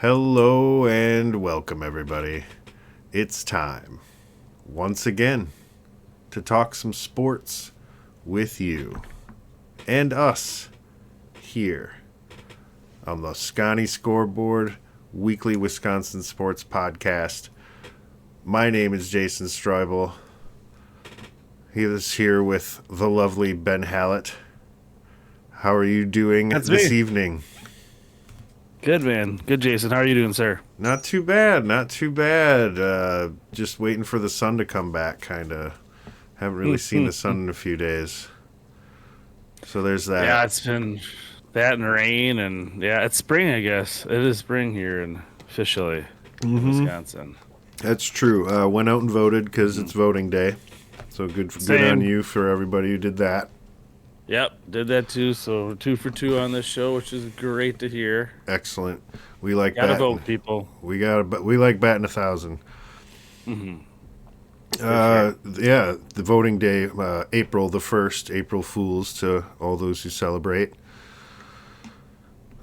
Hello and welcome, everybody. It's time, once again, to talk some sports with you and us here on the Sconny Scoreboard weekly Wisconsin sports podcast. My name is Jason Streubel. He is here with the lovely Ben Hallett. How are you doing this evening? Good, man. Good, Jason. How are you doing, sir? Not too bad, not too bad. Just waiting for the sun to come back, kind of. Haven't really seen the sun in a few days. So there's that. Yeah, it's been that and rain, and yeah, it's spring, I guess. It is spring here officially in Wisconsin. That's true. Went out and voted because it's voting day. So good on you for everybody who did that. Yep, did that too. So 2 for 2 on this show, which is great to hear. Excellent. We like gotta vote, people. We like batting 1,000. Mm-hmm. Yeah, the voting day, April the 1st, April Fools to all those who celebrate.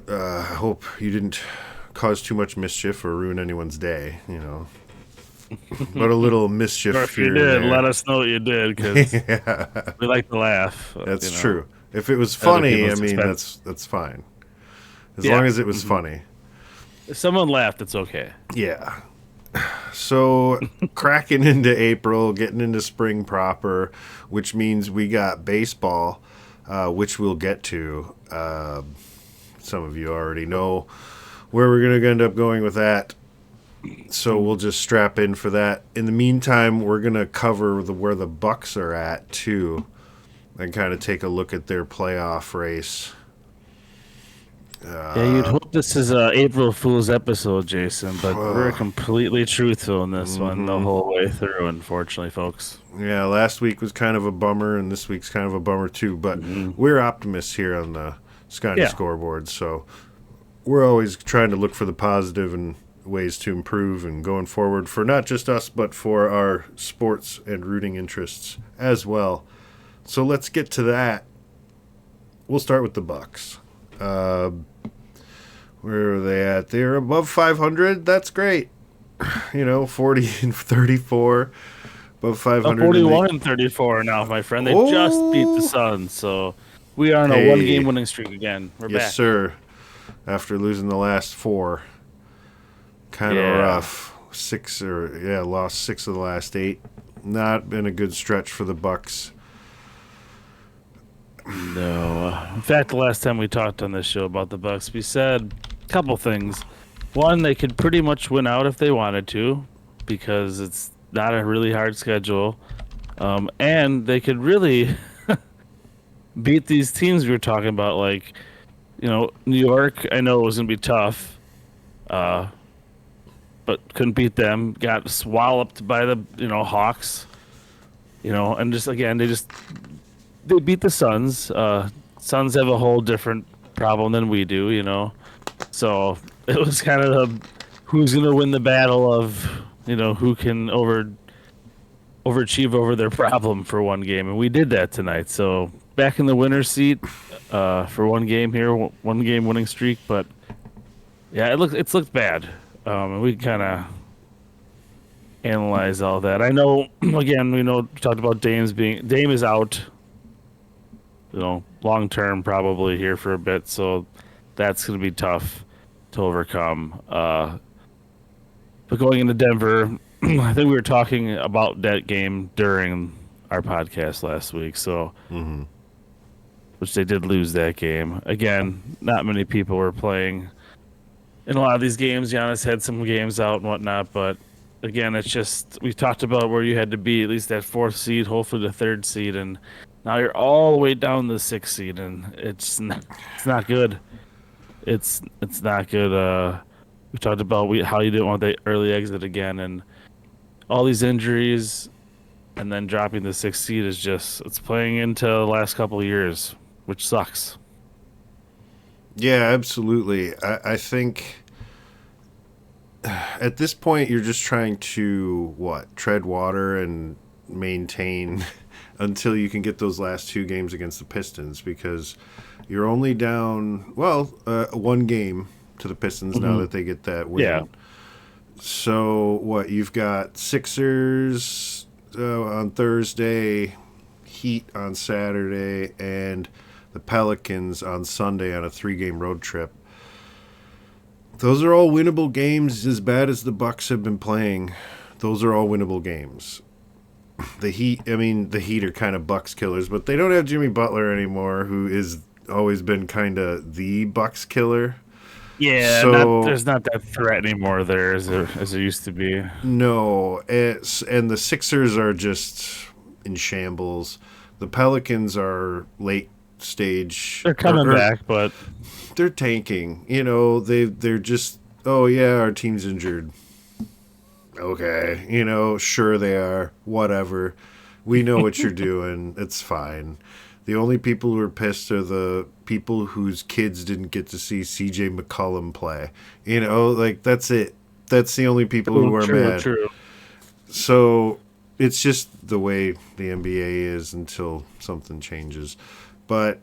I hope you didn't cause too much mischief or ruin anyone's day, you know. But a little mischief. Or if you did, let us know what you did, because we like to laugh. That's true. If it was funny, I mean, that's fine. As long as it was funny. If someone laughed, it's okay. Yeah. So, cracking into April, getting into spring proper, which means we got baseball, which we'll get to. Some of you already know where we're going to end up going with that. So we'll just strap in for that. In the meantime, we're going to cover where the Bucks are at, too, and kind of take a look at their playoff race. Yeah, you'd hope this is a April Fool's episode, Jason, but we're completely truthful in this one the whole way through, unfortunately, folks. Yeah, last week was kind of a bummer, and this week's kind of a bummer, too, but we're optimists here on the Sconny Scoreboard, so we're always trying to look for the positive and ways to improve and going forward for not just us, but for our sports and rooting interests as well. So let's get to that. We'll start with the Bucks. Where are they at? They're above 500. That's great. 40 and 34. Above 500. 41 and 34 now, my friend. They just beat the Suns, so we are on a one-game winning streak again. We're back. Yes, sir. After losing the last 4. Kind of rough. Lost 6 of the last 8. Not been a good stretch for the Bucks. No. In fact, the last time we talked on this show about the Bucks, we said a couple things. One, they could pretty much win out if they wanted to, because it's not a really hard schedule. And they could really beat these teams we were talking about, like, New York. I know it was going to be tough, but couldn't beat them. Got swallowed by the Hawks, and just again they beat the Suns. Suns have a whole different problem than we do, So it was kind of who's going to win the battle of, who can overachieve over their problem for one game, and we did that tonight. So back in the winner's seat for one game here, one game winning streak, but yeah, it's looked bad. And we kind of analyze all that. I know, again, we talked about Dame is out, long term probably here for a bit, so that's going to be tough to overcome. But going into Denver, I think we were talking about that game during our podcast last week, so which they did lose that game. Again, not many people were playing in a lot of these games. Giannis had some games out and whatnot, but again, it's just we talked about where you had to be at least that 4th seed, hopefully the 3rd seed, and now you're all the way down to the 6th seed, and it's not good. It's not good. We talked about how you didn't want the early exit again, and all these injuries, and then dropping the 6th seed is it's playing into the last couple of years, which sucks. Yeah, absolutely. I think at this point you're just trying to tread water and maintain until you can get those last 2 games against the Pistons, because you're only down one game to the Pistons now that they get that win. Yeah. So what you've got Sixers on Thursday, Heat on Saturday, and the Pelicans on Sunday on a 3-game road trip. Those are all winnable games. As bad as the Bucks have been playing, those are all winnable games. The Heat are kind of Bucks killers, but they don't have Jimmy Butler anymore, who is always been kind of the Bucks killer. Yeah, So there's not that threat anymore there as there used to be. no, and the Sixers are just in shambles. The Pelicans are late stage. They're coming back, but they're tanking. You know, they're just, oh yeah, our team's injured. Okay, you know, sure they are. Whatever. We know what you're doing. It's fine. The only people who are pissed are the people whose kids didn't get to see C.J. McCollum play. You know, like, that's it. That's the only people who are mad. True. So it's just the way the NBA is until something changes. But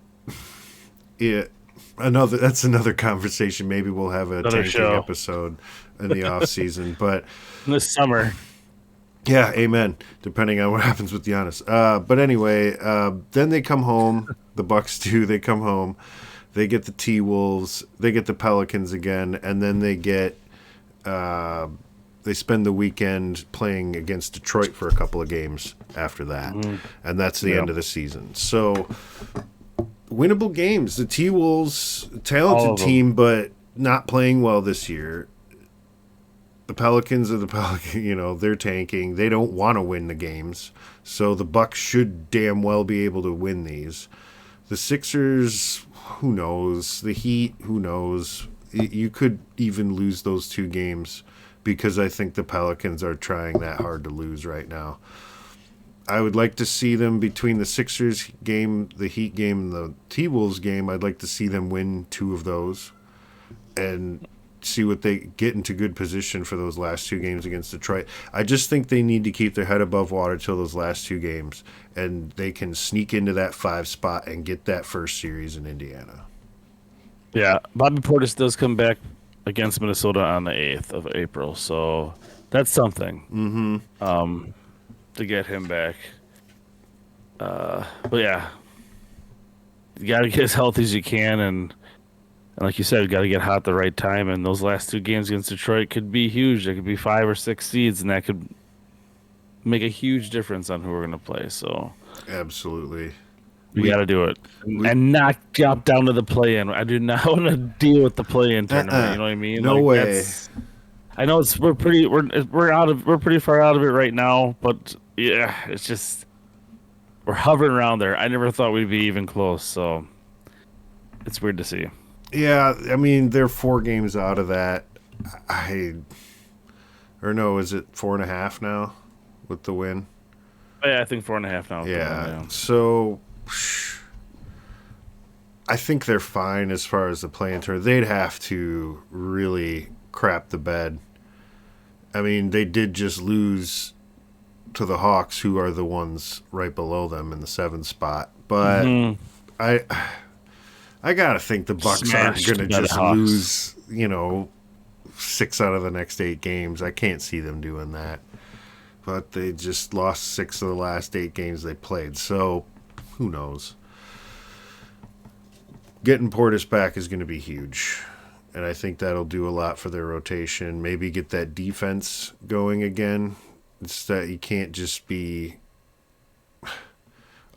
that's another conversation. Maybe we'll have another tanking episode in the off season. But this summer. Yeah, amen. Depending on what happens with Giannis. But anyway, then they come home. The Bucks do. They come home. They get the T-Wolves. They get the Pelicans again, and then they get. They spend the weekend playing against Detroit for a couple of games after that, and that's the end of the season. So, winnable games. The T-Wolves, talented team, but not playing well this year. The Pelicans are the Pelicans, you know, they're tanking. They don't want to win the games. So the Bucks should damn well be able to win these. The Sixers, who knows? The Heat, who knows? You could even lose those 2 games because I think the Pelicans are trying that hard to lose right now. I would like to see them between the Sixers game, the Heat game, and the T-Wolves game. I'd like to see them win 2 of those and see what they get into good position for those last 2 games against Detroit. I just think they need to keep their head above water till those last 2 games, and they can sneak into that 5 spot and get that first series in Indiana. Yeah, Bobby Portis does come back against Minnesota on the 8th of April, so that's something. To get him back. But yeah, you got to get as healthy as you can, and like you said, you got to get hot at the right time. And those last 2 games against Detroit could be huge. They could be 5 or 6 seeds, and that could make a huge difference on who we're going to play. So, absolutely, we got to do it and not drop down to the play-in. I do not want to deal with the play-in tournament. You know what I mean? No way. I know we're pretty far out of it right now, but yeah, it's just we're hovering around there. I never thought we'd be even close, so it's weird to see. Yeah, I mean, they're 4 games out of that. Is it 4.5 now with the win? Yeah, I think 4.5 now. Yeah, so I think they're fine as far as the play-in tournament. They'd have to really crap the bed. I mean, they did just lose to the Hawks, who are the ones right below them in the 7th spot. But I gotta think the Bucks aren't gonna just lose, 6 out of the next 8 games. I can't see them doing that. But they just lost 6 of the last 8 games they played, so who knows? Getting Portis back is going to be huge, and I think that'll do a lot for their rotation. Maybe get that defense going again. It's that you can't just be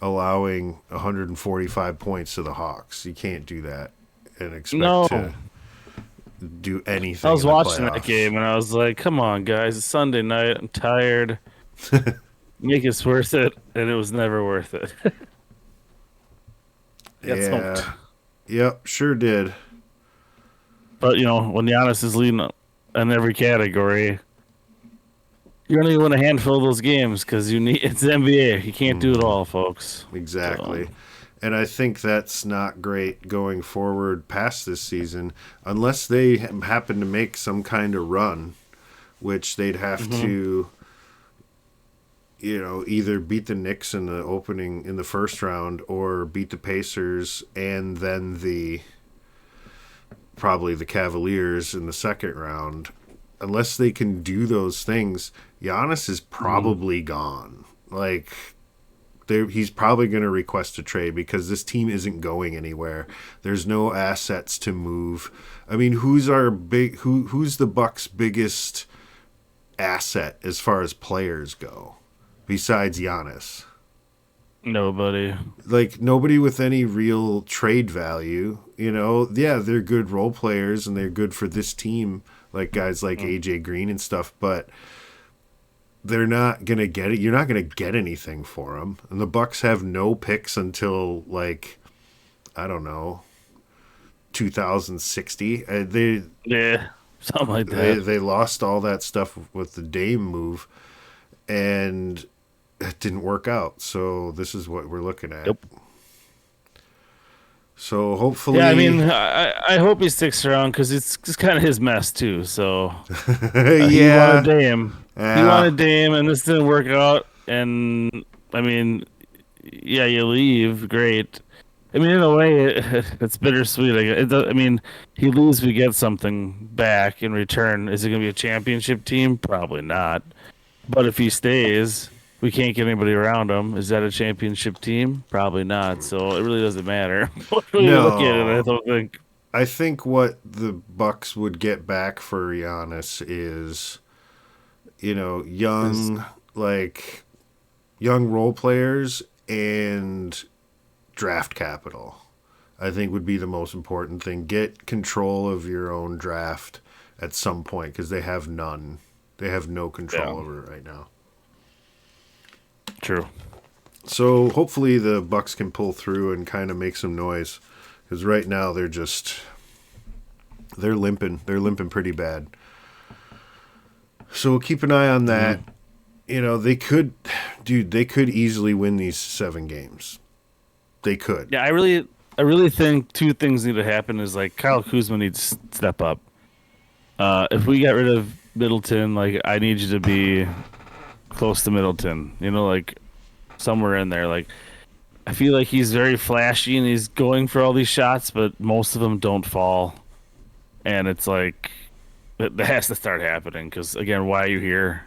allowing 145 points to the Hawks. You can't do that and expect to do anything. I was watching that game and I was like, come on, guys. It's Sunday night. I'm tired. Make it worth it. And it was never worth it. Yeah. Yep, sure did. But, when Giannis is leading in every category, you're only going to win a handful of those games because it's the NBA. You can't do it all, folks. Exactly. So. And I think that's not great going forward past this season unless they happen to make some kind of run, which they'd have to, either beat the Knicks in the first round or beat the Pacers and then the probably the Cavaliers in the second round. Unless they can do those things, Giannis is probably gone. Like, he's probably going to request a trade because this team isn't going anywhere. There's no assets to move. I mean, who's the Bucks' biggest asset as far as players go besides Giannis? Nobody. Like, nobody with any real trade value. Yeah, they're good role players and they're good for this team, like guys like AJ Green and stuff, but they're not going to get it. You're not going to get anything for them. And the Bucks have no picks until, like, I don't know, 2060. Yeah, something like that. They lost all that stuff with the Dame move, and it didn't work out. So this is what we're looking at. Yep. So hopefully, yeah. I mean, I hope he sticks around because it's kind of his mess too. So he wanted Dame. He wanted Dame, and this didn't work out. And I mean, yeah, you leave, great. I mean, in a way, it's bittersweet. I mean, he leaves, we get something back in return. Is it going to be a championship team? Probably not. But if he stays, we can't get anybody around him. Is that a championship team? Probably not. So it really doesn't matter. What we look at it, I don't think. I think what the Bucks would get back for Giannis is, young role players and draft capital. I think would be the most important thing. Get control of your own draft at some point because they have none. They have no control over it right now. True. So hopefully the Bucks can pull through and kind of make some noise because right now they're limping. They're limping pretty bad. So keep an eye on that. They could easily win these 7 games. They could. Yeah, I really think 2 things need to happen. Is like Kyle Kuzma needs to step up. If we get rid of Middleton, like I need you to be close to Middleton. Like somewhere in there. Like I feel like he's very flashy and he's going for all these shots, but most of them don't fall. And it's like that has to start happening because again, why are you here?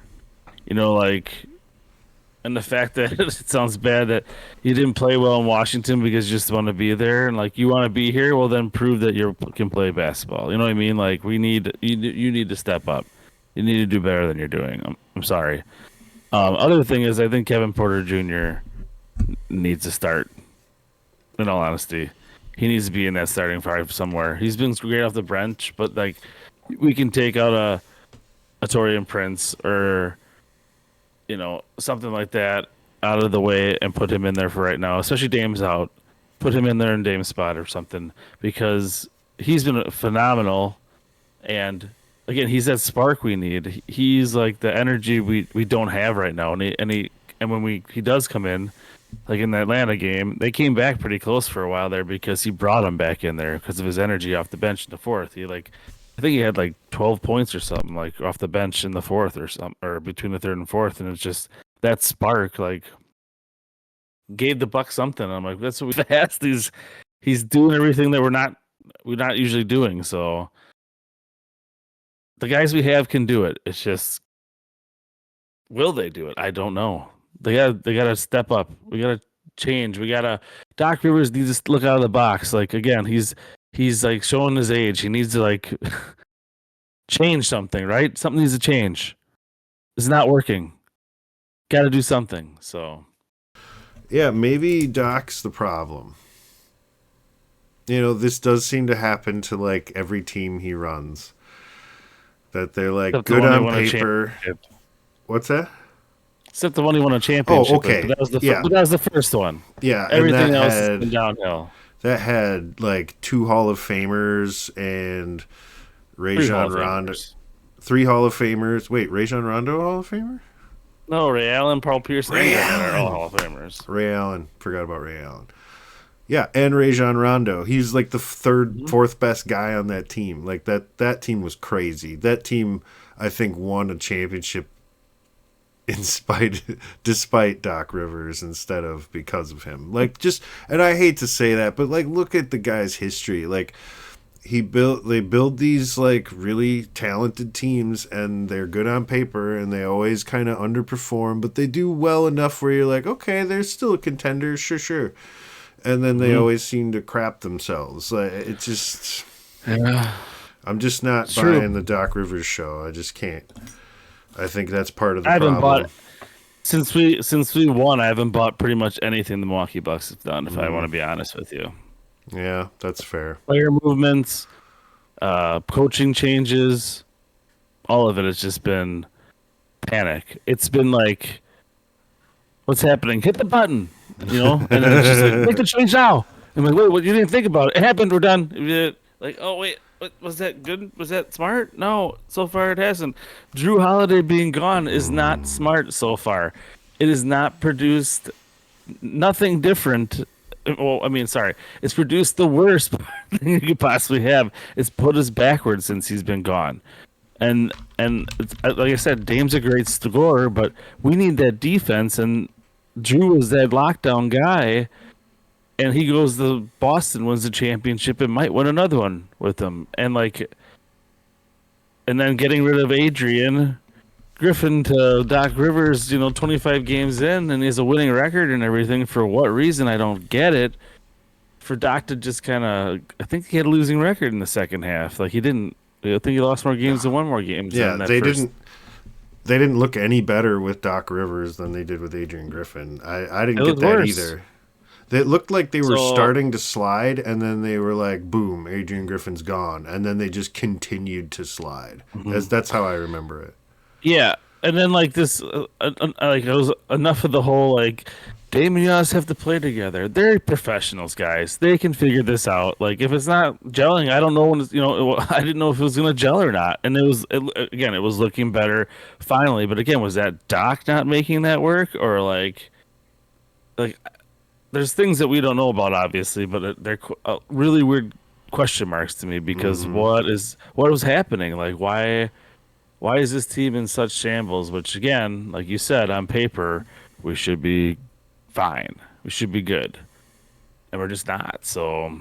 And the fact that it sounds bad that you didn't play well in Washington because you just want to be there and like you want to be here, well then prove that you can play basketball. You know what I mean? Like you need to step up. You need to do better than you're doing. I'm sorry. Other thing is I think Kevin Porter Jr. needs to start. In all honesty, he needs to be in that starting 5 somewhere. He's been great off the bench, but like we can take out a Taurean Prince or something like that out of the way and put him in there for right now, especially Dame's out. Put him in there in Dame's spot or something because he's been phenomenal. And again, he's that spark we need. He's like the energy we don't have right now. And when he does come in, like in the Atlanta game, they came back pretty close for a while there because he brought him back in there because of his energy off the bench in the 4th. I think he had like 12 points or something like off the bench in the 4th or something, or between the 3rd and 4th, and it's just that spark like gave the Bucks something. I'm like, that's what we've asked. He's doing everything that we're not usually doing. So the guys we have can do it. It's just, will they do it? I don't know. They gotta step up. We gotta change. Doc Rivers needs to look out of the box. Like again, he's like showing his age. He needs to like change something, right? Something needs to change. It's not working. Got to do something. So, yeah, maybe Doc's the problem. This does seem to happen to like every team he runs. That they're like good on paper. What's that? Except the one he won a championship. Oh, okay. But that was the first one. Yeah, everything else has been downhill. That had like 2 Hall of Famers and Rajon Rondo. 3 Hall of Famers. Wait, Rajon Rondo Hall of Famer? No, Ray Allen, Paul Pierce, Ray Allen are all Hall of Famers. Ray Allen. Forgot about Ray Allen. Yeah, and Rajon Rondo. He's like the 3rd, 4th best guy on that team. Like that team was crazy. That team, I think, won a championship despite Doc Rivers instead of because of him. Like and I hate to say that, but like look at the guy's history. Like They build these like really talented teams, and they're good on paper, and they always kind of underperform, but they do well enough where you're like, okay, they're still a contender, sure. And then they always seem to crap themselves. Like, it's just, Yeah. I'm just not It's buying true. the Doc Rivers show. I just can't. I think that's part of the I haven't problem. bought since we won. I haven't bought pretty much anything the Milwaukee Bucks have done. If I want to be honest with you, Yeah, that's fair. player movements, coaching changes, all of it has just been panic. It's been like, what's happening? Hit the button, and then it's just like, make the change now. I'm like, wait, what? You didn't think about it. It happened. We're done. Like, oh wait, what, was that good? Was that smart? No, so far it hasn't. Drew Holiday being gone is not smart so far. It has not produced nothing different. Well, I mean, sorry, it's produced the worst thing you could possibly have. It's put us backwards since he's been gone. And like I said, Dame's a great scorer, but we need that defense. And Drew was that lockdown guy, and he goes to Boston, wins the championship, and might win another one with him. And then getting rid of Adrian Griffin to Doc Rivers, 25 games in, and he has a winning record and everything. For what reason? I don't get it. For Doc to just kind of, I think he had a losing record in the second half. Like he didn't. I think he lost more games than won more games. Yeah, Than that they first. didn't. They didn't look any better with Doc Rivers than they did with Adrian Griffin. I didn't It get looked that worse. either. It looked like they were So starting to slide, and then they were like, "Boom, Adrian Griffin's gone," and then they just continued to slide. That's how I remember it. yeah, and then like this, like it was enough of the whole like Dame and Giannis have to play together. They're professionals, guys. They can figure this out. Like if it's not gelling, I don't know when I didn't know if it was gonna gel or not. And again, it was looking better finally. But again, was that Doc not making that work, or like there's things that we don't know about, obviously, but they're really weird question marks to me because what was happening? Like why is this team in such shambles? Which again, like you said, on paper, we should be fine. We should be good, and we're just not. So,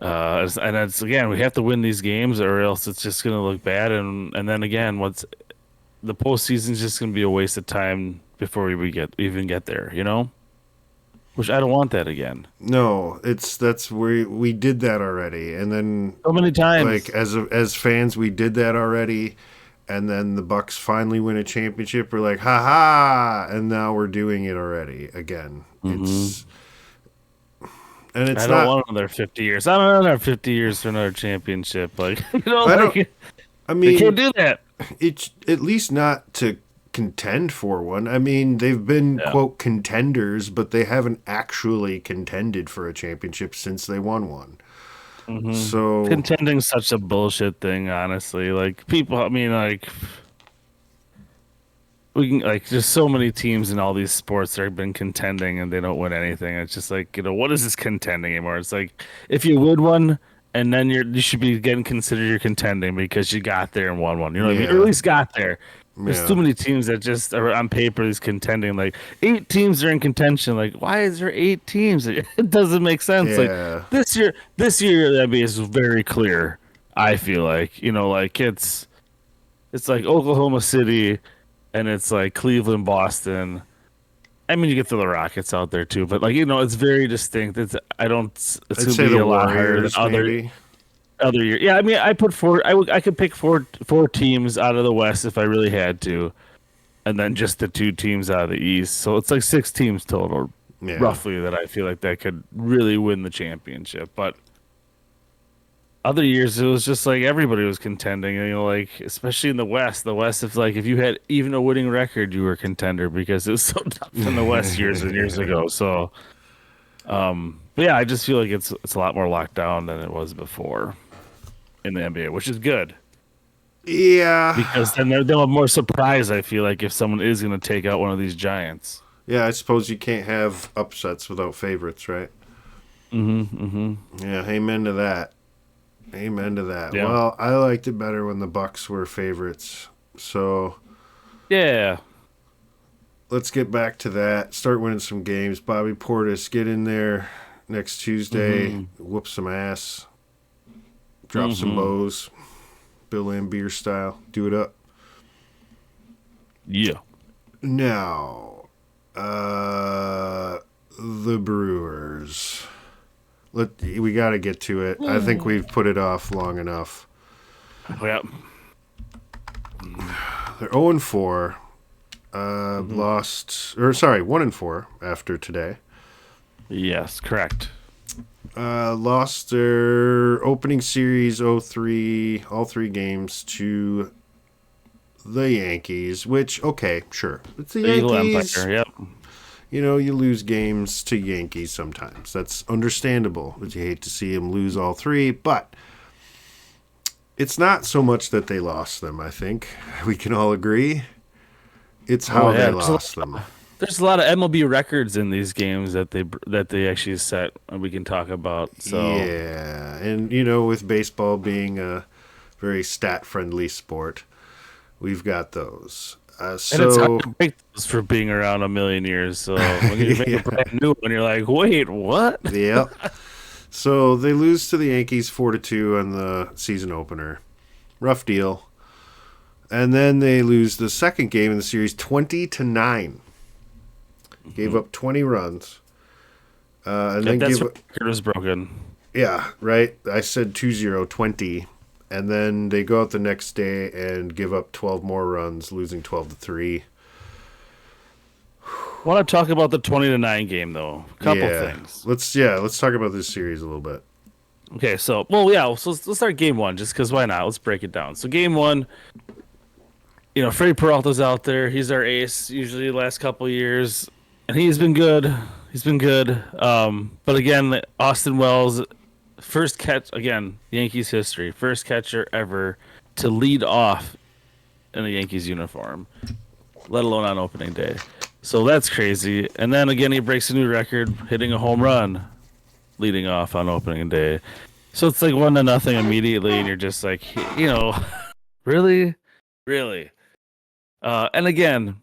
and it's again, we have to win these games, or else it's just gonna look bad. And then again, what's the postseason's just gonna be a waste of time before we even get there. Which I don't want that again. No, that's where we did that already, and then So many times. like as fans, we did that already, and then the Bucks finally win a championship. We're like, ha ha, and now we're doing it already again. It's I don't not. want another 50 years. I don't want another 50 years for another championship. Like, I don't. I they can't mean, do that. it's at least not to contend for one. I mean, they've been Yeah. quote contenders, but they haven't actually contended for a championship since they won one. So Contending's such a bullshit thing, honestly. Like, people, I mean, like, we can, like, there's so many teams in all these sports that have been contending and they don't win anything. It's just like, what is this contending anymore? It's like, if you win one, and then you should be getting considered you're contending because you got there and won one. You know what I mean? Or at least got there. There's yeah, too many teams that just are on paper is contending. Like 8 teams are in contention. Like why is there 8 teams? It doesn't make sense. yeah, Like this year the NBA is very clear. I feel like like it's like Oklahoma City, and it's like Cleveland, Boston. I mean, you get the Rockets out there too, but like it's very distinct. It's I'd gonna say be the a lot higher than Warriors maybe. other year. Yeah, I mean, I put four. I could pick four teams out of the West if I really had to, and then just the 2 teams out of the East. So it's like 6 teams total, Yeah, roughly, that I feel like that could really win the championship. But other years, it was just like everybody was contending. Like especially in the West. The West, if you had even a winning record, you were a contender because it was so tough in the West years and years ago. So, but yeah, I just feel like it's a lot more locked down than it was before in the NBA, which is good yeah, because then they'll have more surprise. I feel like if someone is going to take out one of these giants. yeah. I suppose you can't have upsets without favorites, right? Yeah, amen to that. Amen to that. Yeah. Well, I liked it better when the Bucks were favorites. So Yeah. let's get back to that. Start winning some games. Bobby Portis, get in there next Tuesday. Whoop some ass. Drop some bows. Bill Lambier style. Do it up. Yeah. Now, the Brewers. We got to get to it. I think we've put it off long enough. Yep. They're 0-4. Lost, or sorry, 1-4 after today. Yes, correct. Lost their opening series 0-3, all 3 games to the Yankees, which, okay, sure. It's the Yankees. Empire, yep. You know, you lose games to Yankees sometimes. That's understandable, but you hate to see them lose all 3. But it's not so much that they lost them, I think. We can all agree. It's how they lost them. There's a lot of MLB records in these games that they actually set, and we can talk about. So yeah, and you know, with baseball being a very stat-friendly sport, we've got those. And it's hard to break those for being around a million years. So when you make a brand new one, you're like, wait, what? Yep. So they lose to the Yankees 4-2 on the season opener. Rough deal. And then they lose the second game in the series 20-9. Gave up 20 runs. And then that's record was broken. Yeah, right. I said 2-0, 20. And then they go out the next day and give up 12 more runs, losing 12-3. Want to talk about the 20-9 game though? Couple things. Let's talk about this series a little bit. Okay, so let's start game 1 just because why not? Let's break it down. So game 1, you know, Freddie Peralta's out there. He's our ace usually the last couple of years, and he's been good. But again, Austin Wells, first catch again, Yankees history, first catcher ever to lead off in a Yankees uniform, let alone on opening day. So that's crazy. And then again, he breaks a new record, hitting a home run, leading off on opening day. So it's like 1-0 immediately, and you're just like, you know, really. And again,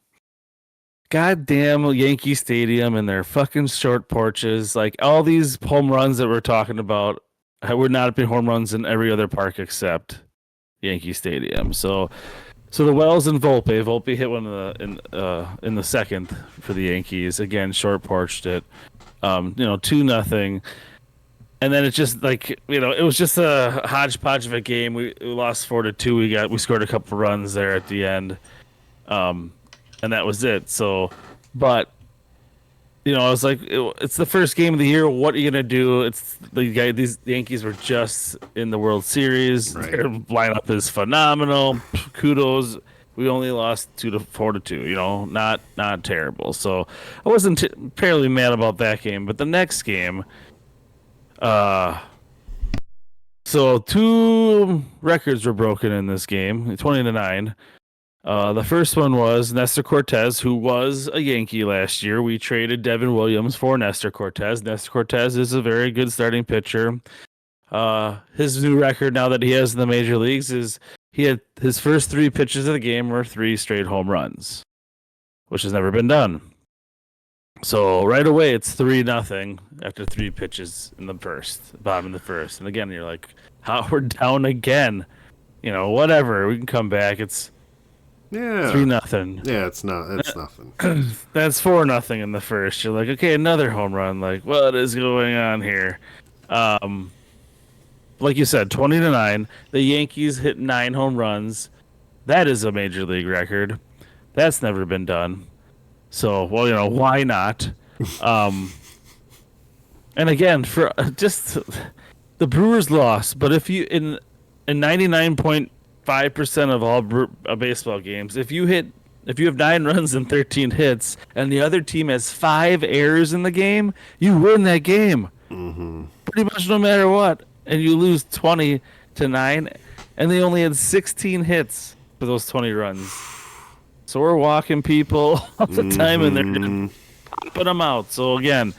goddamn Yankee Stadium and their fucking short porches. Like all these home runs that we're talking about would not have been home runs in every other park except Yankee Stadium. So the Wells and Volpe hit one in the second for the Yankees. Again, short porched it. 2-0. And then it's just like, you know, it was just a hodgepodge of a game. We lost 4-2. We scored a couple runs there at the end. And that was it. So, but, you know, I was like, it's the first game of the year. What are you going to do? The Yankees were just in the World Series. Right. Their lineup is phenomenal. Kudos. We only lost 4-2, you know, not terrible. So I wasn't terribly mad about that game. But the next game, so 2 records were broken in this game, 20-9. The first one was Nestor Cortez, who was a Yankee last year. We traded Devin Williams for Nestor Cortez. Nestor Cortez is a very good starting pitcher. His new record now that he has in the major leagues is he had his first 3 pitches of the game were 3 straight home runs, which has never been done. So right away it's 3-0 after 3 pitches in the first, bottom of the first. And again, you're like, how we're down again? You know, whatever. We can come back. It's 3-0. Yeah, it's nothing. That's 4-0 in the first. You're like, okay, another home run. Like, what is going on here? Like you said, 20-9. The Yankees hit 9 home runs. That is a major league record. That's never been done. So, well, you know, why not? And again, for just the Brewers lost, but if you in 99.5% of all baseball games, if you have 9 runs and 13 hits, and the other team has 5 errors in the game, you win that game. Mm-hmm. Pretty much no matter what, and you lose 20-9, and they only had 16 hits for those 20 runs. So we're walking people all the time, and they're just pumping them out. So again,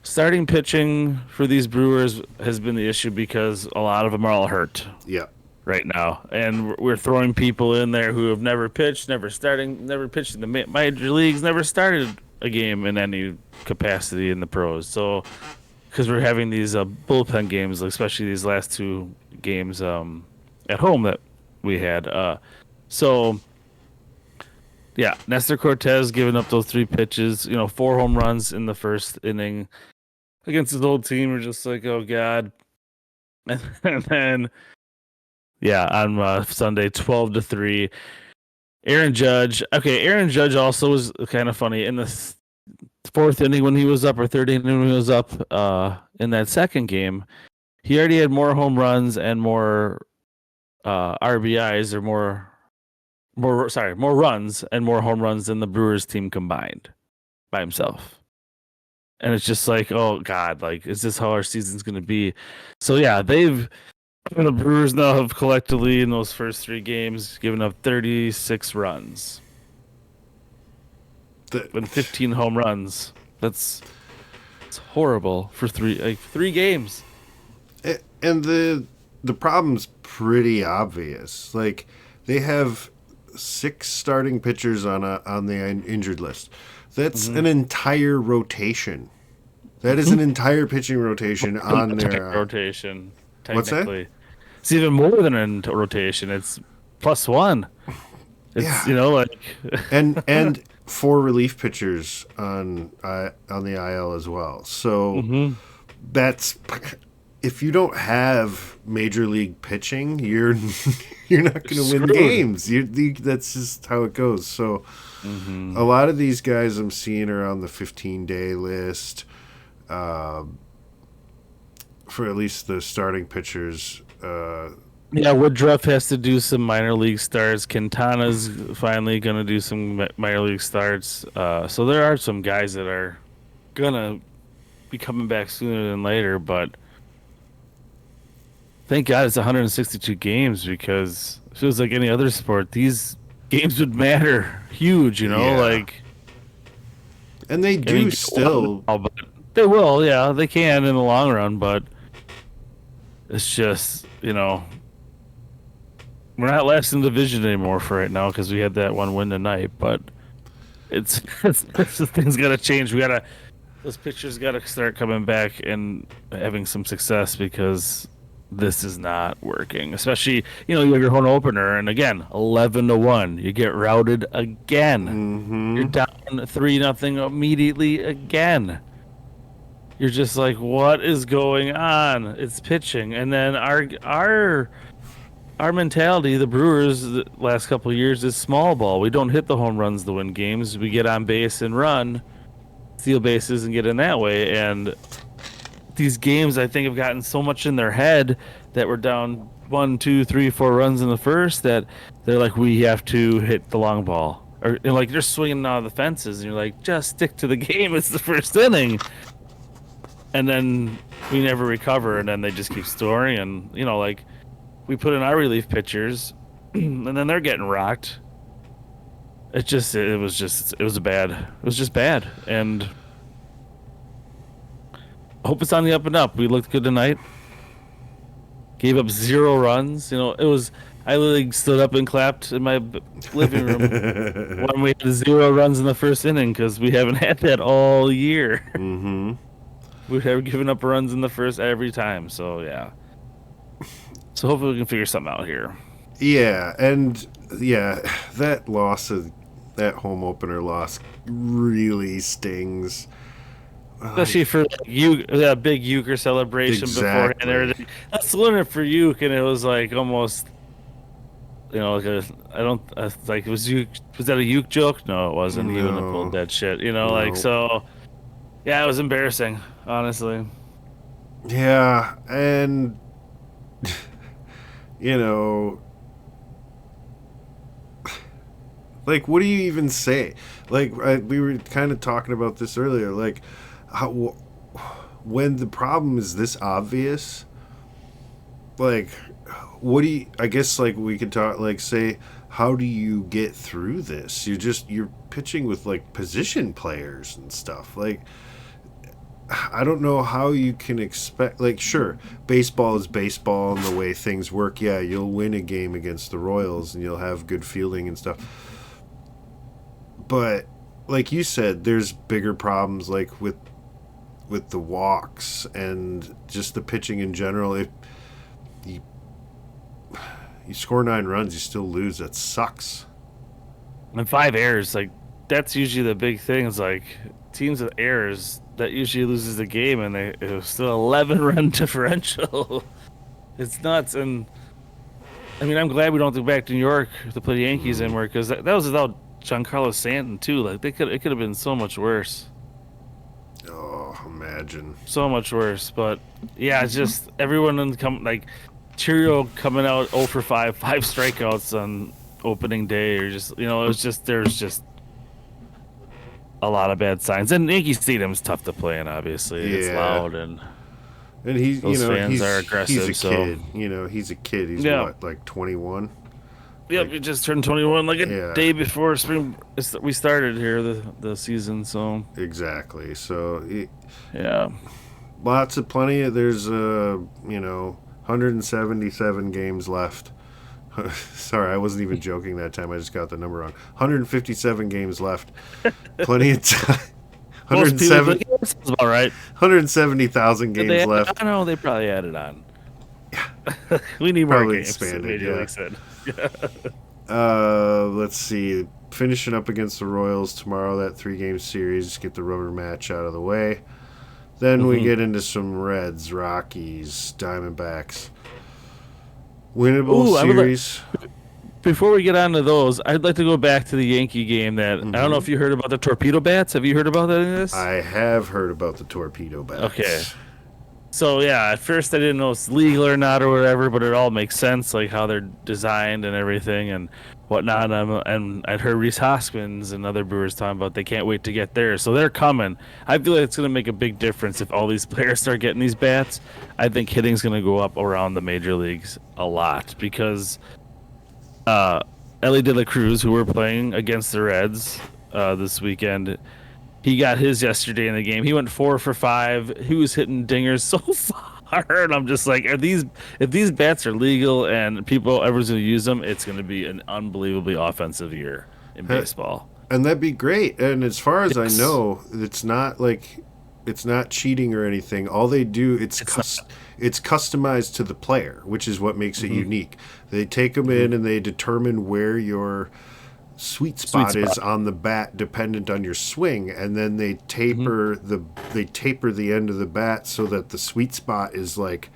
starting pitching for these Brewers has been the issue because a lot of them are all hurt. Yeah. Right now, and we're throwing people in there who have never pitched, never pitched in the major leagues, never started a game in any capacity in the pros. So because we're having these bullpen games, like, especially these last two games at home that we had. So yeah, Nestor Cortez giving up those 3 pitches, 4 home runs in the first inning against his old team. We're just like, oh god. And then yeah, on Sunday, 12-3. Aaron Judge. Okay, Aaron Judge also was kind of funny in the fourth inning when he was up, or third inning when he was up. In that second game, he already had more home runs and more RBIs, or more runs and more home runs than the Brewers team combined by himself. And it's just like, oh god, like, is this how our season's going to be? So yeah, the Brewers now have collectively in those first 3 games given up 36 runs and 15 home runs. It's horrible for 3 games. And the problem's pretty obvious. Like, they have 6 starting pitchers on the injured list. That's an entire rotation. That is an entire pitching rotation on their rotation. What's that? It's even more than a rotation. It's +1. It's like and 4 relief pitchers on the IL as well. So that's, if you don't have major league pitching, you're not going to win games. That's just how it goes. So a lot of these guys I'm seeing are on the 15-day list. For at least the starting pitchers. Woodruff has to do some minor league starts. Quintana's finally going to do some minor league starts. So there are some guys that are going to be coming back sooner than later, but thank God it's 162 games, because it feels like any other sport, these games would matter huge, like. And they do still. But they will, yeah, they can in the long run, but it's just, we're not last in the division anymore for right now because we had that one win tonight, but it's things got to change. Those pitchers got to start coming back and having some success, because this is not working. Especially, you have your home opener, and again, 11-1, you get routed again. You're down 3-0 immediately again. You're just like, what is going on? It's pitching. And then our mentality, the Brewers, the last couple of years, is small ball. We don't hit the home runs to win games. We get on base and run, steal bases, and get in that way. And these games, I think, have gotten so much in their head that we're down 1, 2, 3, 4 runs in the first, that they're like, we have to hit the long ball. Or like, they're swinging out of the fences, and you're like, just stick to the game. It's the first inning. And then we never recover, and then they just keep scoring. And, like, we put in our relief pitchers, and then they're getting rocked. It was just bad. And I hope it's on the up and up. We looked good tonight. Gave up 0 runs. I literally stood up and clapped in my living room when we had 0 runs in the first inning, because we haven't had that all year. We have given up runs in the first every time, so yeah. So hopefully we can figure something out here. Yeah, and that that home opener loss really stings. Especially for you, that big Euchre celebration beforehand and everything. That's the winner for Euchre, and it was like almost, was that a Euchre joke? No, it wasn't. No. He wouldn't have pulled that shit, no. So. Yeah, it was embarrassing, honestly. Yeah, and like, what do you even say? Like, we were kind of talking about this earlier. Like, when the problem is this obvious, like, I guess, like, we could talk, like, say, how do you get through this? You're pitching with, like, position players and stuff. Like, I don't know how you can expect, like, sure, baseball is baseball, and the way things work, yeah, you'll win a game against the Royals and you'll have good fielding and stuff. But like you said, there's bigger problems, like with with the walks and just the pitching in general. If you score 9 runs, you still lose. That sucks. And 5 errors, like that's usually the big thing. Is like teams with errors that usually loses the game, and it was still 11-run differential. It's nuts. And I mean, I'm glad we don't have to go back to New York to play the Yankees anymore, because that was without Giancarlo Stanton too. Like it could have been so much worse. Oh, imagine. So much worse. But yeah, it's just everyone like Cheerio coming out 0 for 5, 5 strikeouts on opening day, or just it was just there's just a lot of bad signs. And Yankee Stadium is tough to play in. Obviously, it's loud and he's those fans are aggressive. He's a kid. He's a kid. He's what, like 21? Yep, Like, he just turned 21 like a day before spring. We started here the season, so exactly. So plenty of there's 177 games left. Sorry, I wasn't even joking that time. I just got the number wrong. 157 games left. Plenty of time. 107. That's about right. 170,000 games left. I don't know. They probably added on. We need more games. Expanded, let's see. Finishing up against the Royals tomorrow, that 3-game series. Get the rubber match out of the way. Then we get into some Reds, Rockies, Diamondbacks. Winnable series. Before we get on to those, I'd like to go back to the Yankee game. That I don't know if you heard about the torpedo bats. Have you heard about that in this? I have heard about the torpedo bats. Okay. So yeah, at first I didn't know it's legal or not or whatever, but it all makes sense, like how they're designed and everything and whatnot. And I'd heard Reese Hoskins and other Brewers talking about they can't wait to get there, so they're coming. I feel like it's going to make a big difference if all these players start getting these bats. I think hitting's going to go up around the major leagues a lot, because Ellie De La Cruz, who we're playing against the Reds this weekend, he got his yesterday in the game. He went 4 for 5. He was hitting dingers so far, and I'm just like, if these bats are legal and everyone's going to use them, it's going to be an unbelievably offensive year in baseball. And that'd be great. And as far as I know, it's not cheating or anything. All they do, it's customized to the player, which is what makes it unique. They take them in and they determine where your sweet spot is on the bat, dependent on your swing, and then they taper the end of the bat so that the sweet spot is like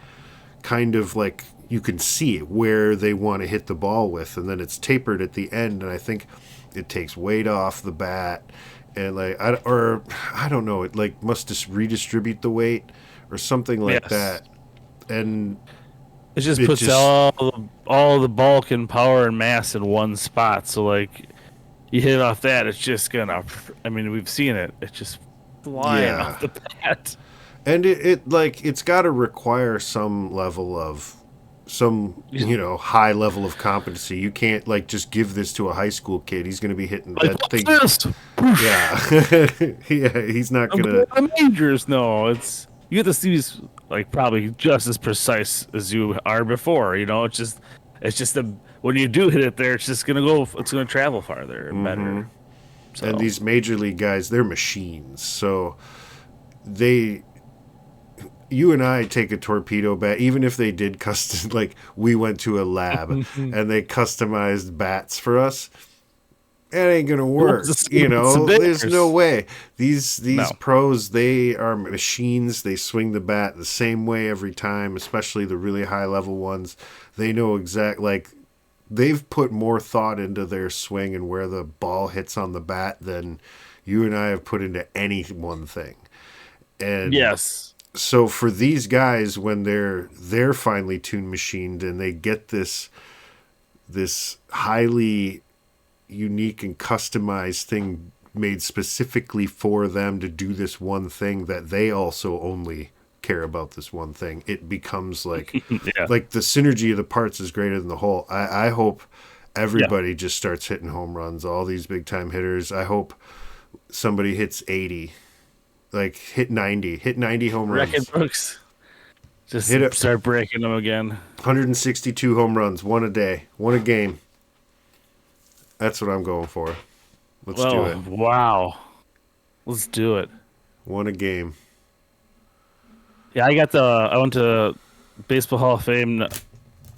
kind of like you can see where they want to hit the ball with, and then it's tapered at the end, and I think it takes weight off the bat, and I don't know, it like must just redistribute the weight or something like that, and it just puts all the bulk and power and mass in one spot. So like you hit off that, it's just gonna. I mean, we've seen it. It's just flying off the bat. And it's got to require some level of high level of competency. You can't like just give this to a high school kid. He's going to be hitting that thing. He's not going to. The majors, no. You get to see these like probably just as precise as you are before. It's just when you do hit it there, it's just it's gonna travel farther and better. So. And these major league guys, they're machines. So you and I take a torpedo bat, even if they did custom, like we went to a lab and they customized bats for us. It ain't gonna work, There's no way. These pros, they are machines. They swing the bat the same way every time, especially the really high level ones. They know they've put more thought into their swing and where the ball hits on the bat than you and I have put into any one thing. And yes. So for these guys, when they're finely tuned machined and they get this highly unique and customized thing made specifically for them to do this one thing that they also only care about this one thing, it becomes like like the synergy of the parts is greater than the whole. I hope everybody just starts hitting home runs, all these big time hitters. I hope somebody hits 80, like hit 90 home runs. Record books. Just start breaking them again. 162 home runs, one a game. That's what I'm going for. Let's do it. Wow. Let's do it. One a game. Yeah, I went to Baseball Hall of Fame.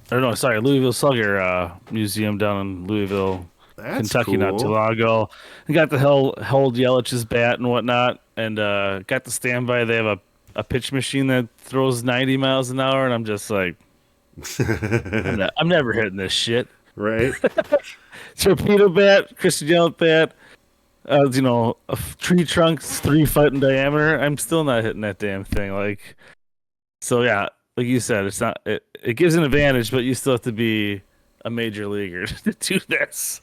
Or no, sorry, Louisville Slugger Museum down in Louisville, That's Kentucky, not too cool. long ago. And got to hold Yelich's bat and whatnot, and got to stand by. They have a pitch machine that throws 90 miles an hour, and I'm just like, I'm never hitting this shit. Right? Torpedo bat, Christian Yelich bat, tree trunks 3 foot in diameter. I'm still not hitting that damn thing. Like, so yeah, like you said, it's not. It gives an advantage, but you still have to be a major leaguer to do this,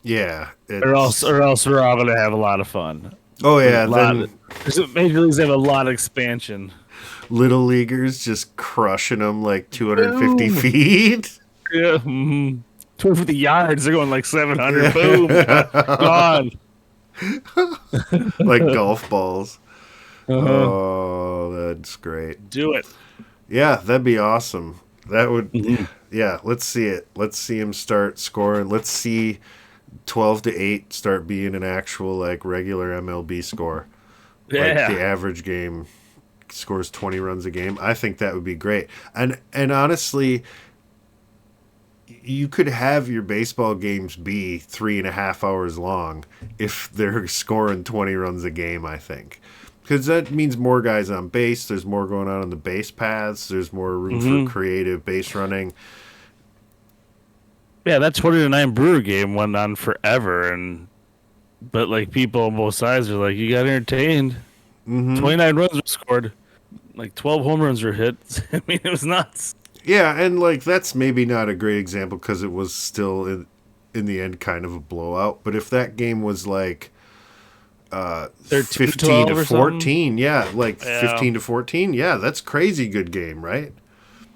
Yeah. or else, It's. or else we're all gonna have a lot of fun. Oh A yeah. lot. Then Major leagues have a lot of expansion. little leaguers just crushing them like 250 Boom. feet. Yeah. 250 yards. They're going like 700. Boom. Yeah. Gone. Like golf balls. Uh-huh. Oh, that's great. Do it. Yeah, that'd be awesome. That would, Mhm. yeah, let's see it. Let's see him start scoring. Let's see 12 to 8 start being an actual, like, regular MLB score. Like Yeah. the average game scores 20 runs a game. I think that would be great. And honestly, you could have your baseball games be 3.5 hours long if they're scoring 20 runs a game, I think. Because that means more guys on base. There's more going on the base paths. There's more room Hmm. for creative base running. Yeah, that 20-9 Brewer game went on forever, but like people on both sides are like, you got entertained. Hmm. 29 runs were scored, like 12 home runs were hit. I mean, it was nuts. Yeah, and like that's maybe not a great example because it was still in the end kind of a blowout. But if that game was like 13 15 12 to or something. 14, yeah, like Yeah. 15 to 14, yeah, that's crazy good game, right?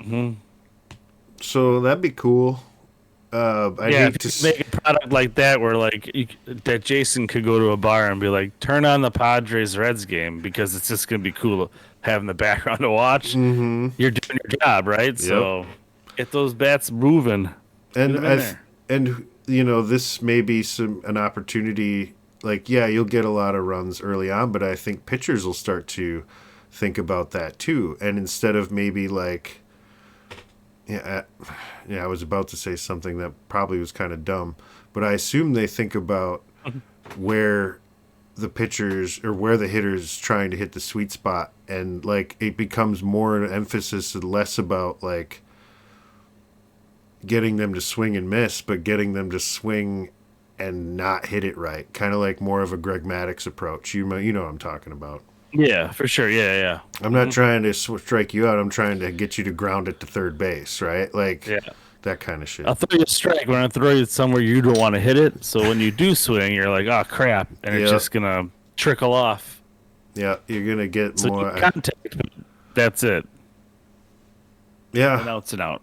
Hmm. So that'd be cool. I'd Yeah, hate if to. you make a product like that, where like that Jason could go to a bar and be like, "Turn on the Padres Reds game," because it's just gonna be cool having the background to watch. Mm-hmm. You're doing your job, right? Yep. So get those bats moving. Get And them in there. this may be an opportunity. Like, yeah, you'll get a lot of runs early on, but I think pitchers will start to think about that too. And instead of maybe like, yeah, I was about to say something that probably was kind of dumb, but I assume they think about where the pitchers or where the hitters trying to hit the sweet spot, and like it becomes more an emphasis and less about like getting them to swing and miss, but getting them to swing and not hit it right. Kind of like more of a Greg Maddux approach. You know what I'm talking about. Yeah, for sure. Yeah, yeah, I'm not trying to strike you out. I'm trying to get you to ground it to third base, right? Like yeah. that kind of shit. I'll throw you a strike when I throw you somewhere you don't want to hit it. So when you do swing, you're like, "Oh crap," and it's Yep. just gonna trickle off. Yeah, you're gonna get So more. you contact, but that's it. An Yeah, out's an out.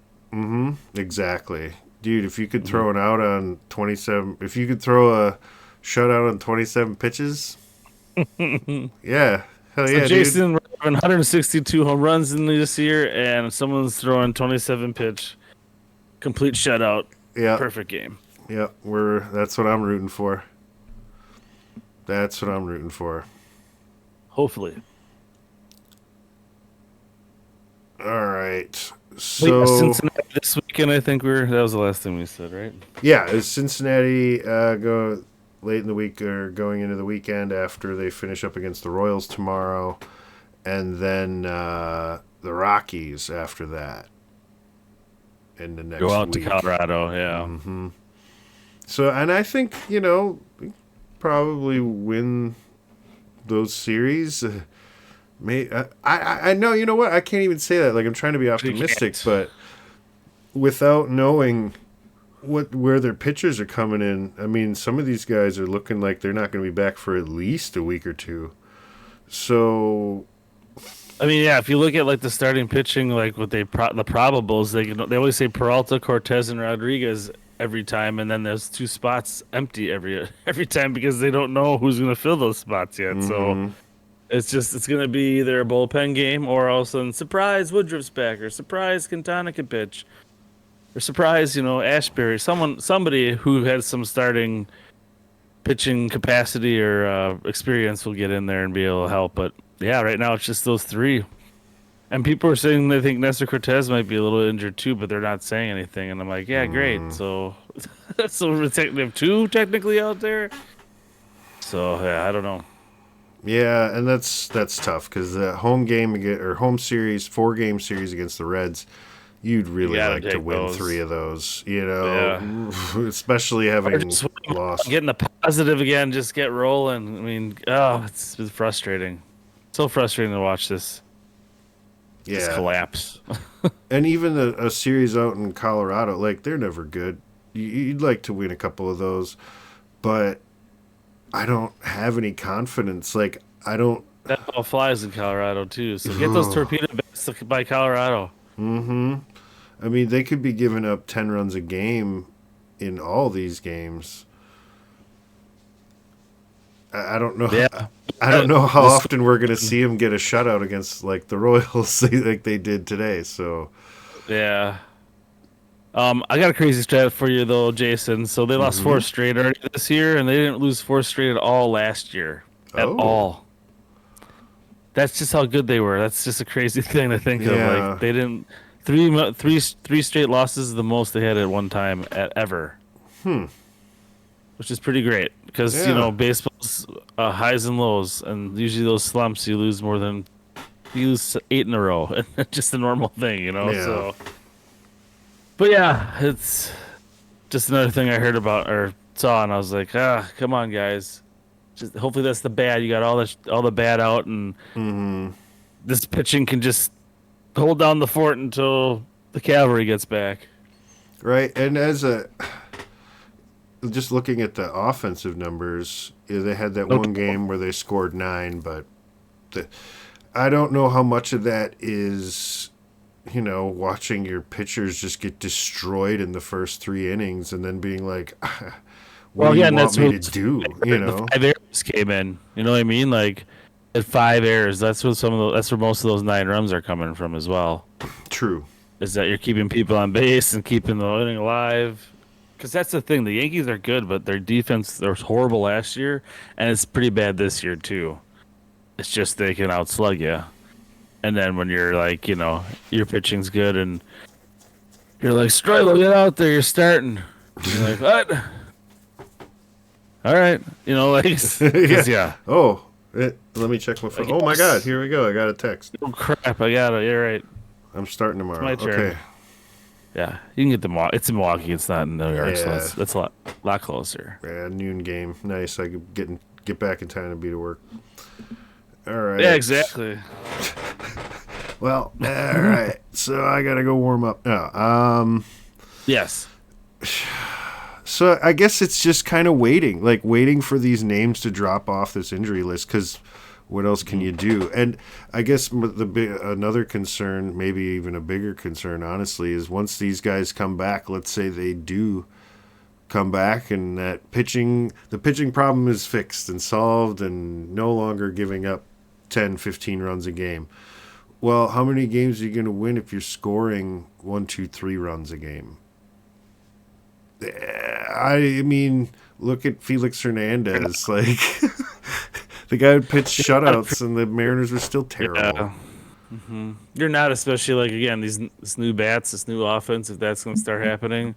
exactly, dude. If you could throw an out on 27, if you could throw a shutout on 27 pitches, yeah, hell So yeah, dude. Jason, we're having 162 home runs in this year, and someone's throwing 27 pitch, complete shutout, Yeah, perfect game. yeah. That's what I'm rooting for. That's what I'm rooting for. Hopefully. All right. But yeah, So Cincinnati this weekend, I think that was the last thing we said, right? yeah, is Cincinnati go late in the week or going into the weekend after they finish up against the Royals tomorrow, and then the Rockies after that in the next Go out week. to Colorado, yeah. So, and I think we probably win those series. I know, you know what? I can't even say that. Like I'm trying to be optimistic, can't. but without knowing where their pitchers are coming in, I mean, some of these guys are looking like they're not going to be back for at least a week or two. So, I mean, yeah, if you look at like the starting pitching, like what the probables, they always say Peralta, Cortez, and Rodriguez every time, and then there's 2 spots empty every time because they don't know who's going to fill those spots yet. So it's going to be either a bullpen game or all of a sudden surprise Woodruff's back or surprise Quintana can pitch or surprise Ashbury, somebody who has some starting pitching capacity or experience will get in there and be able to help. But yeah, right now it's just those 3. And people are saying they think Nestor Cortez might be a little injured too, but they're not saying anything. And I'm like, yeah, great. So, so they have two technically out there. So yeah, I don't know. Yeah, and that's tough because the home game or home series, 4-game series against the Reds, you'd You really gotta like to take win those. 3 of those. Yeah. Especially Or having just lost. getting the positive again, just get rolling. I mean, oh, it's frustrating. So frustrating to watch this just Yeah, collapse. and even a series out in Colorado, like they're never good. You'd like to win a couple of those, but I don't have any confidence. Like I don't. That ball flies in Colorado too. So get those torpedo bats by Colorado. Mm-hmm. I mean, they could be giving up 10 runs a game in all these games. I don't know. Yeah. I don't know how This, often we're going to see them get a shutout against like the Royals like they did today. So, yeah. I got a crazy strat for you though, Jason. So they lost hmm four straight already this year, and they didn't lose four straight at all last year. At oh, all. That's just how good they were. That's just a crazy thing to think of. Like yeah, they didn't three straight losses is the most they had at one time at ever, which is pretty great because yeah, baseball's highs and lows, and usually those slumps you lose 8 in a row. Just a normal thing. yeah. So, but yeah, it's just another thing I heard about or saw, and I was like, come on, guys. Just hopefully that's the bad. You got all the bad out, and hmm this pitching can just hold down the fort until the cavalry gets back. Right. And just looking at the offensive numbers, they had that No one problem. game where they scored 9, but the, I don't know how much of that is, watching your pitchers just get destroyed in the first 3 innings and then being like, what Well, do you again, want that's me where to do? the 5 errors came in. You know what I mean? Like at 5 errors, that's where most of those 9 runs are coming from as well. True. Is that you're keeping people on base and keeping the inning alive? Because that's the thing. The Yankees are good, but their defense was horrible last year, and it's pretty bad this year too. It's just they can outslug you. And then when you're like, your pitching's good, and you're like, Stroilo, get out there, you're starting. You're like, what? All right, like, Yeah. because yeah. Let me check my phone. I Oh my God, guess. here we go. I got a text. Oh crap! I got it. You're right. I'm starting It's tomorrow. my turn. Okay. Yeah, you can get the Milwaukee. It's in Milwaukee. It's not in New York, so Yeah. that's a lot closer. Yeah, noon game. Nice. I could get back in time to be to work. All Yeah, right. exactly. Well, all right. So I gotta go warm up now. Yes. So I guess it's just kind of waiting for these names to drop off this injury list. Because what else can you do? And I guess another concern, maybe even a bigger concern, honestly, is once these guys come back. Let's say they do come back, and the pitching problem is fixed and solved, and no longer giving up 10, 15 runs a game. Well, how many games are you going to win if you're scoring 1, 2, 3 runs a game? I mean, look at Felix Hernandez. Like, the guy who pitched shutouts, and the Mariners were still terrible. Yeah. You're not, especially like again this new bats, this new offense. If that's going to start happening,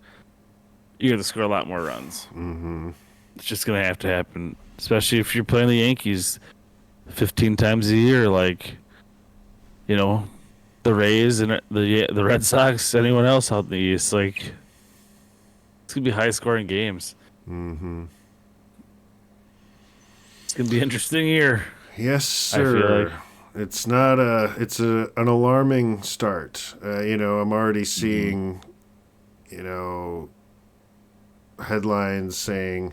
you're going to score a lot more runs. Mm-hmm. It's just going to have to happen, especially if you're playing the Yankees 15 times a year, like the Rays and the Red Sox, anyone else out in the East. Like it's going to be high scoring games. Mm-hmm. It's going to be an interesting year. Yes, I feel like. sir. It's not an alarming start. I'm already seeing, headlines saying,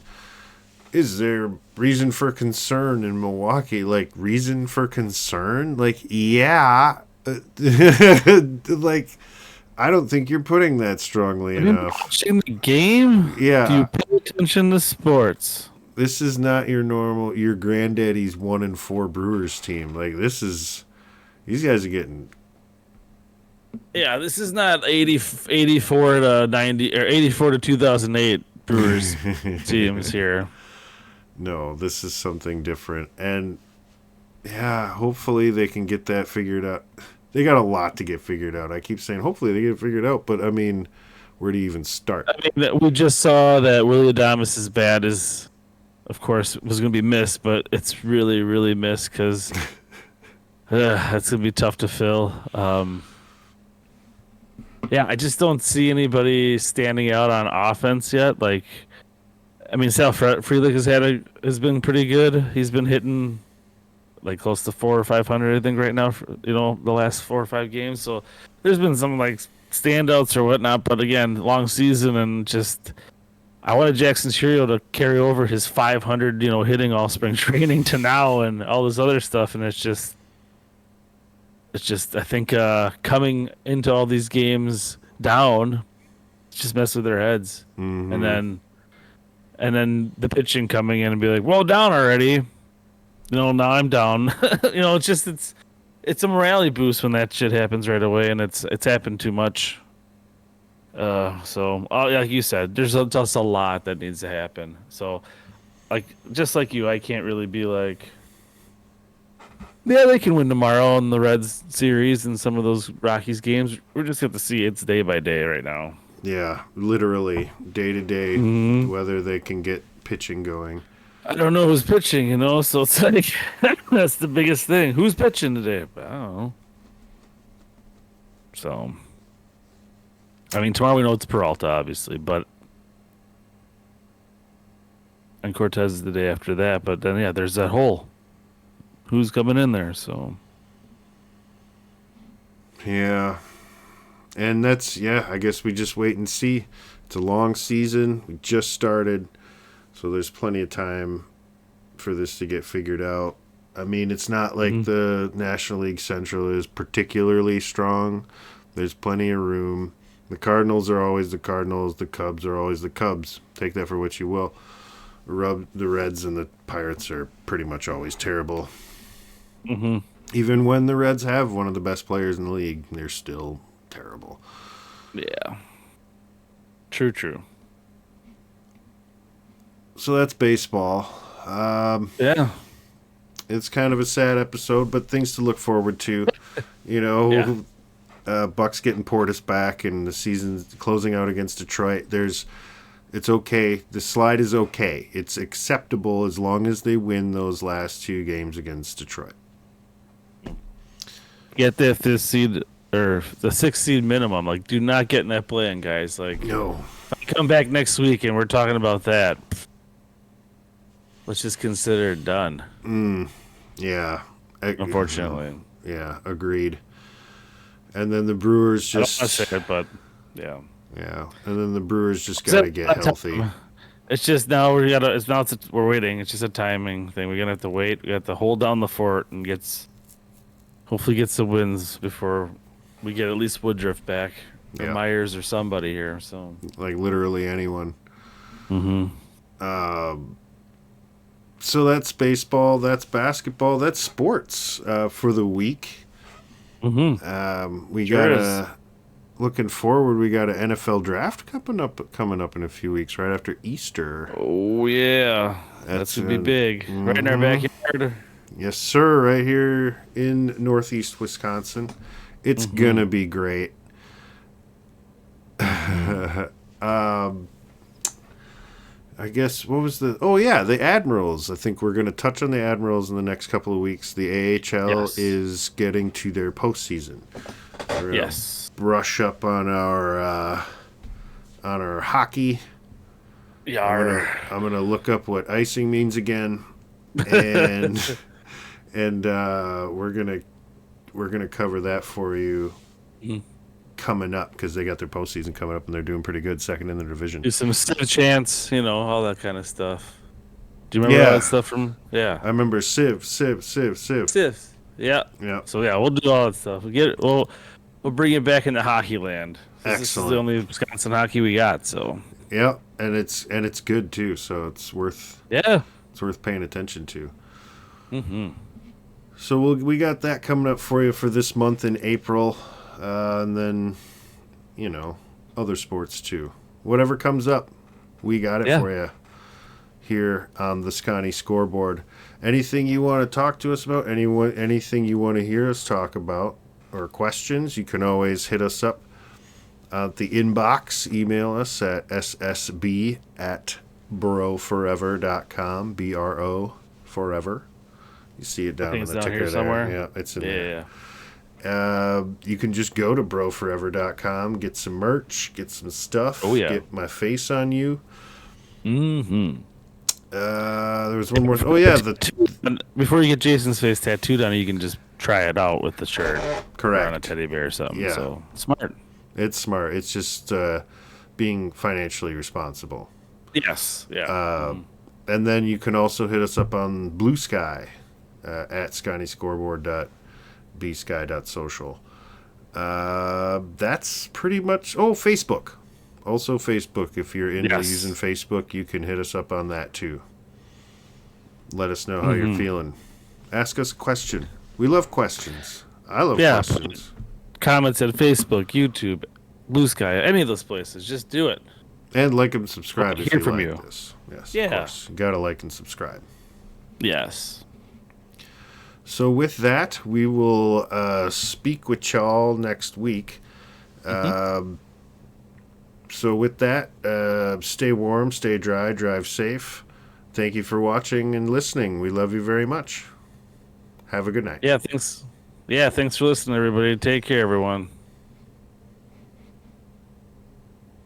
is there reason for concern in Milwaukee? Like, reason for concern? Like, yeah. Like, I don't think you're putting that strongly Have you been enough. watching the game? Do you Yeah. pay attention to sports? This is not your granddaddy's 1-4 Brewers team. Like, these guys are getting. Yeah, this is not 84 to 90 or 84 to 2008 Brewers teams here. No, this is something different. And yeah, hopefully they can get that figured out. they got a lot to get figured out. I keep saying hopefully they get it figured out, but I mean, where do you even start? I mean, we just saw that Willie Adames' bat is, of course, was going to be missed, but it's really, really missed because that's going to be tough to fill. Yeah, I just don't see anybody standing out on offense yet. Like, I mean, Sal Frelick has been pretty good. He's been hitting like close to 400 or 500, I think, right now. For, the last 4 or 5 games. So there's been some like standouts or whatnot. But again, long season and just I wanted Jackson Churio to carry over his 500, hitting all spring training to now and all this other stuff, and it's just I think coming into all these games down, just mess with their heads, and then the pitching coming in and be like, well, down already. Now I'm down. It's a morality boost when that shit happens right away, and it's happened too much. So like you said, there's just a lot that needs to happen. So, like just like you, I can't really be like, yeah, they can win tomorrow in the Reds series and some of those Rockies games. We're just going to see it's day by day right now. Yeah, literally day to day, whether they can get pitching going. I don't know who's pitching, so it's like that's the biggest thing. Who's pitching today? I don't know. So, I mean, tomorrow we know it's Peralta, obviously, and Cortez is the day after that. But then, yeah, there's that hole. Who's coming in there? So, yeah, and I guess we just wait and see. It's a long season. We just started. So there's plenty of time for this to get figured out. I mean, it's not like the National League Central is particularly strong. There's plenty of room. The Cardinals are always the Cardinals. The Cubs are always the Cubs. Take that for what you will. The Reds and the Pirates are pretty much always terrible. Mm-hmm. Even when the Reds have one of the best players in the league, they're still terrible. Yeah. True. So that's baseball. Yeah. It's kind of a sad episode, but things to look forward to. Yeah. Bucks getting Portis back and the season's closing out against Detroit. It's okay. The slide is okay. It's acceptable as long as they win those last 2 games against Detroit. Get the 5th seed or the 6th seed minimum. Like, do not get in that play-in, guys. Like, no. If I come back next week and we're talking about that, let's just consider it done. Yeah. Unfortunately. Yeah, agreed. And then the Brewers just... I don't want to say it, but yeah. Yeah, and then the Brewers just got to get healthy. It's just now we're waiting. It's just a timing thing. We're gonna have to wait. We have to hold down the fort and hopefully get some wins before we get at least Woodruff back, or Myers or somebody here. So like literally anyone. So that's baseball. That's basketball. That's sports for the week. We got looking forward. We got an NFL draft coming up in a few weeks, right after Easter. Oh yeah, that's gonna be big. Right in our backyard. Yes, sir. Right here in Northeast Wisconsin. It's gonna be great. I guess the Admirals. I think we're going to touch on the Admirals in the next couple of weeks. The AHL is getting to their postseason. We're gonna brush up on our hockey. Yeah, I'm gonna look up what icing means again, and we're gonna cover that for you. Coming up because they got their postseason coming up and they're doing pretty good, second in the division. Do some Civ chants, all that kind of stuff. Do you remember all that stuff from? Yeah, I remember Civ. Yeah. So we'll do all that stuff. We'll bring it back into hockey land. Excellent. This is the only Wisconsin hockey we got. So yeah, and it's good too. So it's worth paying attention to. So we got that coming up for you for this month in April. And then, other sports too. Whatever comes up, we got it for you here on the Sconny Scoreboard. Anything you want to talk to us about? Anything you want to hear us talk about? or questions, you can always hit us up at the inbox. Email us at ssb@broforever.com. BRO forever. You see it I down think in it's the down ticker here somewhere. there. Yeah, it's in there. Yeah. You can just go to broforever.com, get some merch, get some stuff, Oh, yeah. get my face on you. Mm-hmm. There was one more. Oh yeah, Before you get Jason's face tattooed on it, you can just try it out with the shirt. correct. Or on a teddy bear or something. Yeah. So smart. It's smart. It's just being financially responsible. Yes. Yeah. And then you can also hit us up on Blue Sky at sconnyscoreboard.bsky.social. That's pretty much. Oh, Facebook. Also, Facebook. If you're into using Facebook, you can hit us up on that too. Let us know how you're feeling. Ask us a question. We love questions. I love questions. Comments at Facebook, YouTube, Blue Sky, any of those places. Just do it. And like and subscribe if you from like you. this. Yes, Yeah. of course. You gotta like and subscribe. Yes. So with that, we will speak with y'all next week. So with that, stay warm, stay dry, drive safe. Thank you for watching and listening. We love you very much. Have a good night. Yeah, thanks. Yeah, thanks for listening, everybody. Take care, everyone.